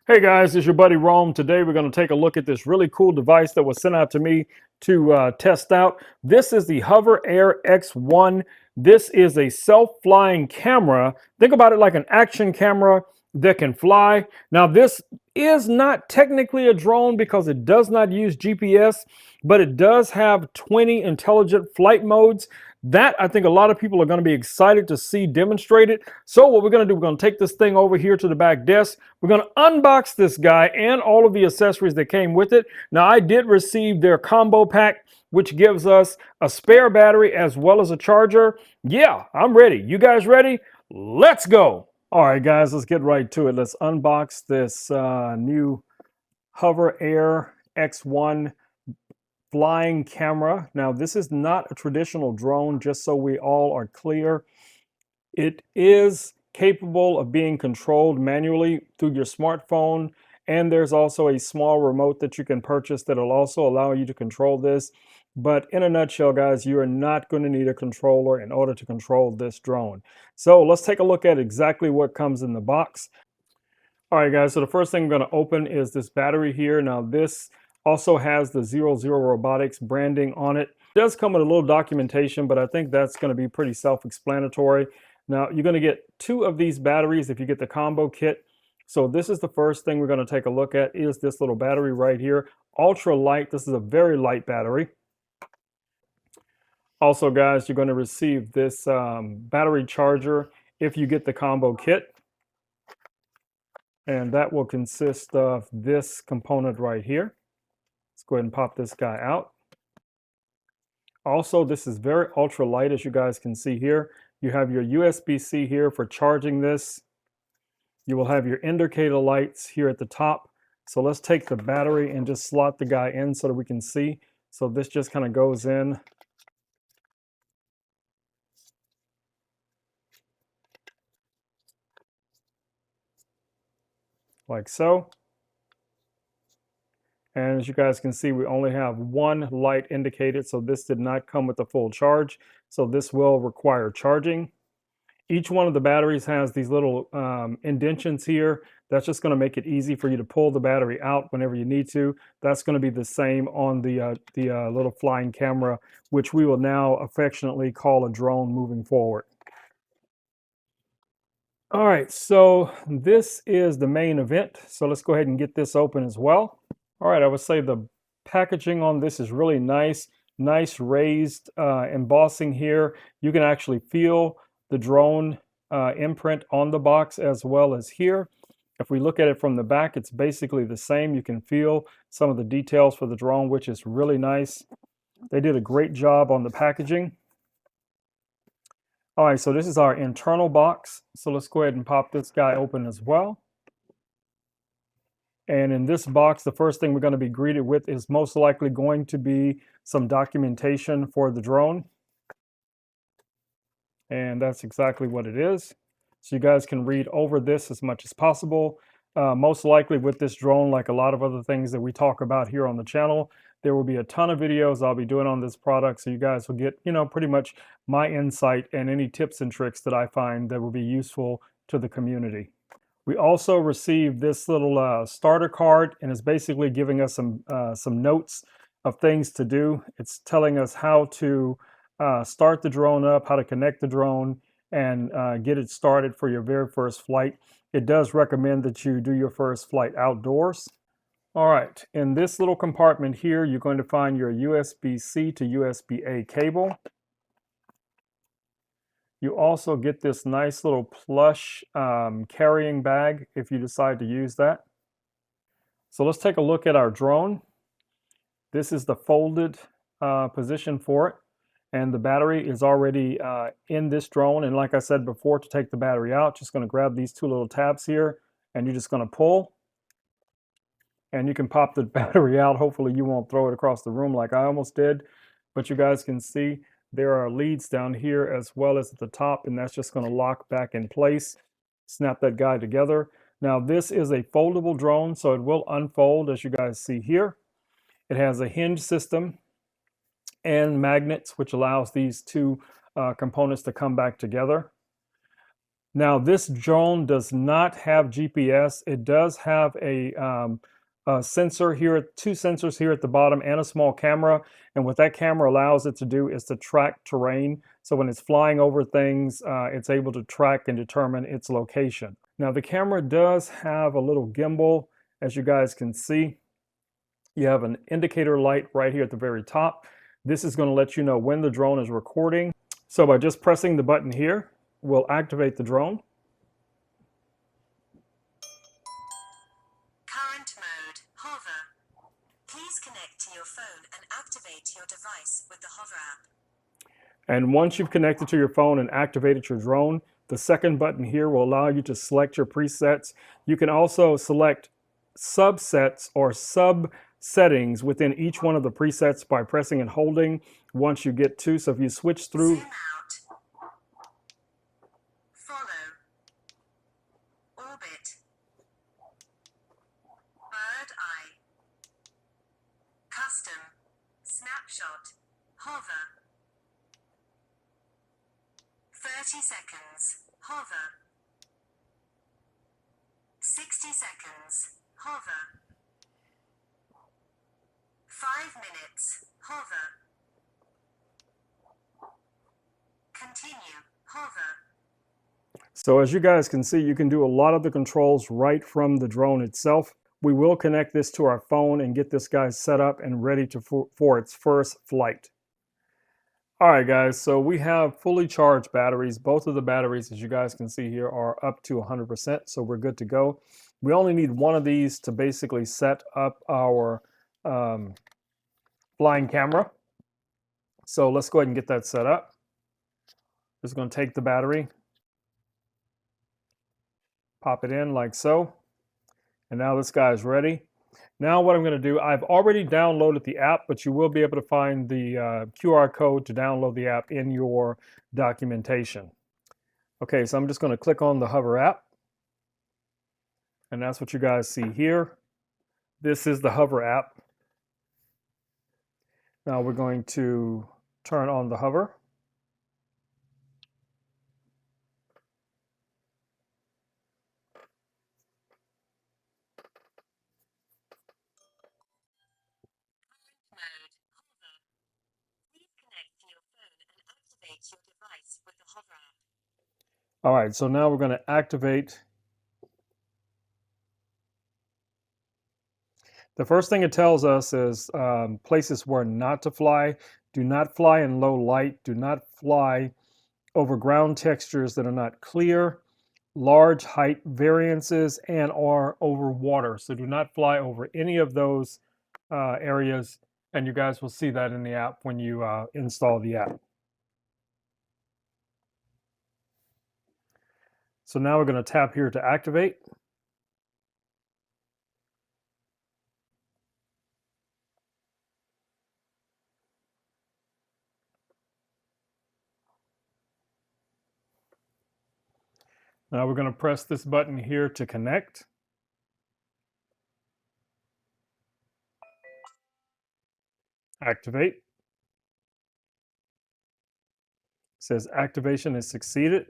Hey guys, it's your buddy Rome. Today we're going to take a look at this really cool device that was sent out to me to test out. This is the Hover Air X1. This is a self-flying camera. Think about it like an action camera that can fly. Now this is not technically a drone because it does not use GPS, but it does have 20 intelligent flight modes. That I think a lot of people are going to be excited to see demonstrated. So what we're going to do, we're going to take this thing over here to the back desk. We're going to unbox this guy and all of the accessories that came with it. Now, I did receive their combo pack, which gives us a spare battery as well as a charger. Yeah, I'm ready. You guys ready? Let's go. All right, guys, let's get right to it. Let's unbox this new Hover Air X1 flying camera. Now, this is not a traditional drone, just so we all are clear. It is capable of being controlled manually through your smartphone, and there's also a small remote that you can purchase that will also allow you to control this. But in a nutshell, guys, you are not going to need a controller in order to control this drone. So let's take a look at exactly what comes in the box. All right, guys, so the first thing I'm going to open is this battery here. Now, this also has the 00 Robotics branding on it. It does come with a little documentation, but I think that's going to be pretty self-explanatory. Now, you're going to get two of these batteries if you get the combo kit. So this is the first thing we're going to take a look at is this little battery right here. Ultra light. This is a very light battery. Also, guys, you're going to receive this battery charger if you get the combo kit. And that will consist of this component right here. Let's go ahead and pop this guy out. Also, this is very ultra light, as you guys can see here. You have your USB-C here for charging this. You will have your indicator lights here at the top. So let's take the battery and just slot the guy in so that we can see. So this just kind of goes in. Like so. And as you guys can see, we only have one light indicated, so this did not come with a full charge. So this will require charging. Each one of the batteries has these little indentions here. That's just going to make it easy for you to pull the battery out whenever you need to. That's going to be the same on the little flying camera, which we will now affectionately call a drone moving forward. All right, so this is the main event. So let's go ahead and get this open as well. All right, I would say the packaging on this is really nice. Nice raised embossing here. You can actually feel the drone imprint on the box as well as here. If we look at it from the back, it's basically the same. You can feel some of the details for the drone, which is really nice. They did a great job on the packaging. All right, so this is our internal box. So let's go ahead and pop this guy open as well. And in this box, the first thing we're going to be greeted with is most likely going to be some documentation for the drone. And that's exactly what it is. So you guys can read over this as much as possible. Most likely with this drone, like a lot of other things that we talk about here on the channel, there will be a ton of videos I'll be doing on this product. So you guys will get, pretty much my insight and any tips and tricks that I find that will be useful to the community. We also received this little starter card, and it's basically giving us some notes of things to do. It's telling us how to start the drone up, how to connect the drone, and get it started for your very first flight. It does recommend that you do your first flight outdoors. All right, in this little compartment here, you're going to find your USB-C to USB-A cable. You also get this nice little plush carrying bag if you decide to use that. So let's take a look at our drone. This is the folded position for it. And the battery is already in this drone. And like I said before, to take the battery out, just going to grab these two little tabs here, and you're just going to pull. And you can pop the battery out. Hopefully you won't throw it across the room like I almost did. But you guys can see there are leads down here as well as at the top, and that's just going to lock back in place. Snap that guy together. Now this is a foldable drone, so it will unfold as you guys see here. It has a hinge system and magnets, which allows these two components to come back together. Now, this drone does not have GPS. It does have a sensor here, two sensors here at the bottom, and a small camera. And what that camera allows it to do is to track terrain. So when it's flying over things, it's able to track and determine its location. Now, the camera does have a little gimbal, as you guys can see. You have an indicator light right here at the very top. This is going to let you know when the drone is recording. So by just pressing the button here, we'll activate the drone. Current mode, hover. Please connect to your phone and activate your device with the Hover app. And once you've connected to your phone and activated your drone, the second button here will allow you to select your presets. You can also select subsets or sub-settings within each one of the presets by pressing and holding once you get to. So if you switch through, Zoom out. Follow. Orbit. Bird eye. Custom. Snapshot. Hover. 30 seconds. Hover. 60 seconds. Hover. 5 minutes. Hover. Continue. Hover. so as you guys can see, you can do a lot of the controls right from the drone itself. We will connect this to our phone and get this guy set up and ready for its first flight. All right, guys, so we have fully charged batteries. Both of the batteries, as you guys can see here, are up to 100%, so we're good to go. We only need one of these to basically set up our flying camera. So let's go ahead and get that set up. Just going to take the battery, pop it in like so, and now this guy is ready. Now what I'm going to do, I've already downloaded the app, but you will be able to find the QR code to download the app in your documentation. Okay, so I'm just going to click on the Hover app, and that's what you guys see here. This is the Hover app. Now we're going to turn on the Hover. Mode, hover. Please connect to your phone and activate your device with the Hover app. All right, so now we're going to activate. The first thing it tells us is places where not to fly. Do not fly in low light. Do not fly over ground textures that are not clear, large height variances, and or over water. So do not fly over any of those areas, and you guys will see that in the app when you install the app. So now we're going to tap here to activate. Now we're going to press this button here to connect. Activate. It says activation has succeeded.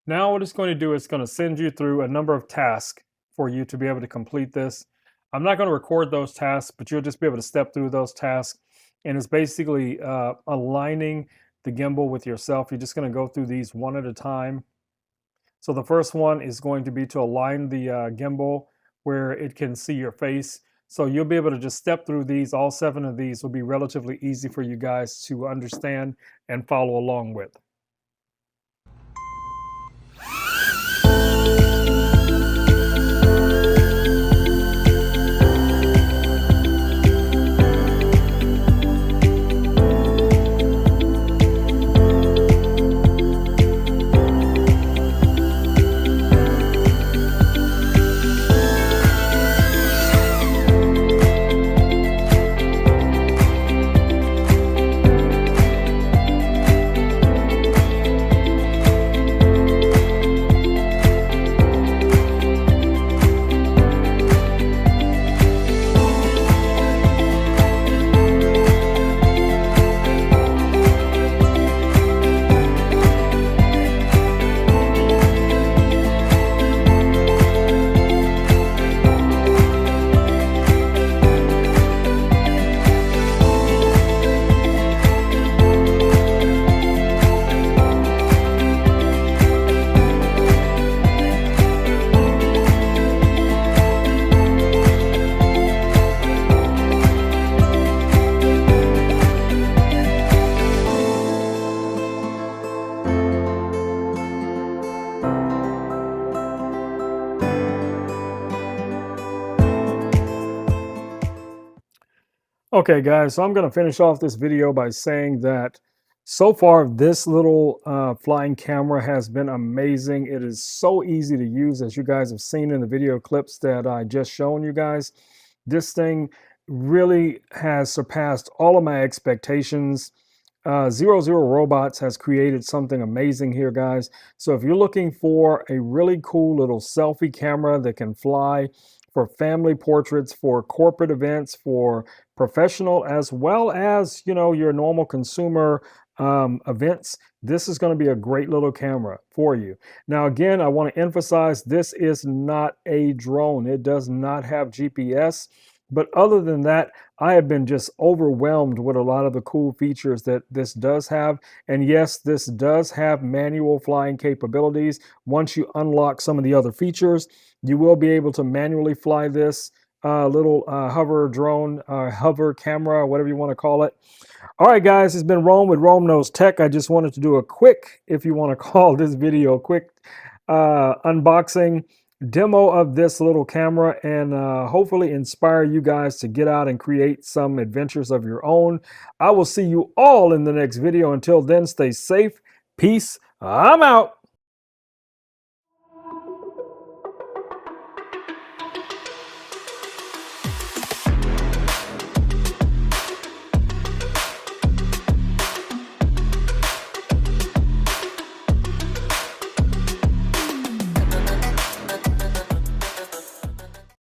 Now what it's going to do is going to send you through a number of tasks for you to be able to complete this. I'm not going to record those tasks, but you'll just be able to step through those tasks. And it's basically aligning the gimbal with yourself. You're just going to go through these one at a time. So the first one is going to be to align the gimbal where it can see your face. So you'll be able to just step through these. All 7 of these will be relatively easy for you guys to understand and follow along with. Okay, guys, so I'm going to finish off this video by saying that so far this little flying camera has been amazing. It is so easy to use, as you guys have seen in the video clips that I just shown you guys. This thing really has surpassed all of my expectations. Zero Zero Robots has created something amazing here, guys. So if you're looking for a really cool little selfie camera that can fly for family portraits, for corporate events, for professional, as well as, you know, your normal consumer events, this is going to be a great little camera for you. Now, again, I want to emphasize this is not a drone. It does not have GPS. But other than that, I have been just overwhelmed with a lot of the cool features that this does have. And yes, this does have manual flying capabilities. Once you unlock some of the other features, you will be able to manually fly this little hover drone, hover camera, whatever you want to call it. All right, guys, it's been Rome with Rome Knows Tech. I just wanted to do a quick, if you want to call this video a quick unboxing demo of this little camera, and hopefully inspire you guys to get out and create some adventures of your own. I will see you all in the next video. Until then, stay safe. Peace. I'm out.